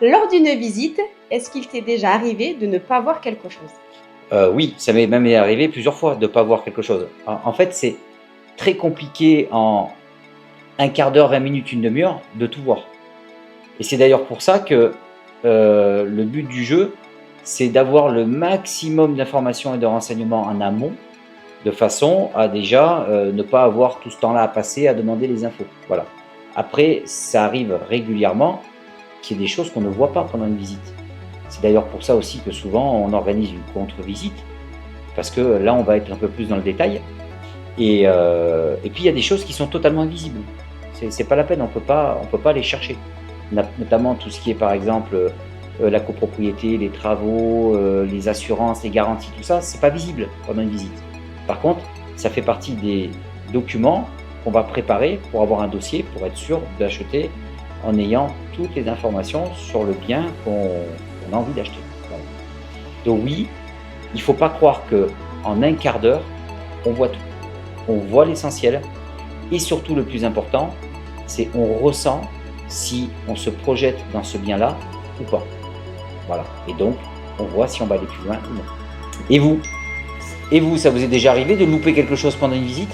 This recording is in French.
Lors d'une visite, est-ce qu'il t'est déjà arrivé de ne pas voir quelque chose? Oui, ça m'est même arrivé plusieurs fois de ne pas voir quelque chose. En fait, c'est très compliqué en un quart d'heure, 20 minutes, une demi-heure de tout voir. Et c'est d'ailleurs pour ça que, le but du jeu, c'est d'avoir le maximum d'informations et de renseignements en amont, de façon à déjà, ne pas avoir tout ce temps-là à passer à demander les infos. Voilà. Après, ça arrive régulièrement qu'il y ait des choses qu'on ne voit pas pendant une visite. C'est d'ailleurs pour ça aussi que souvent on organise une contre-visite, parce que là on va être un peu plus dans le détail. Et puis il y a des choses qui sont totalement invisibles. C'est pas la peine, on peut pas les chercher. Notamment tout ce qui est par exemple la copropriété, les travaux, les assurances, les garanties, tout ça, c'est pas visible pendant une visite. Par contre, ça fait partie des documents qu'on va préparer pour avoir un dossier, pour être sûr d'acheter en ayant toutes les informations sur le bien qu'on a envie d'acheter. Voilà. Donc oui, il ne faut pas croire qu'en un quart d'heure, on voit tout. On voit l'essentiel. Et surtout, le plus important, c'est on ressent si on se projette dans ce bien-là ou pas. Voilà. Et donc, on voit si on va aller plus loin ou non. Et vous? Et vous, ça vous est déjà arrivé de louper quelque chose pendant une visite?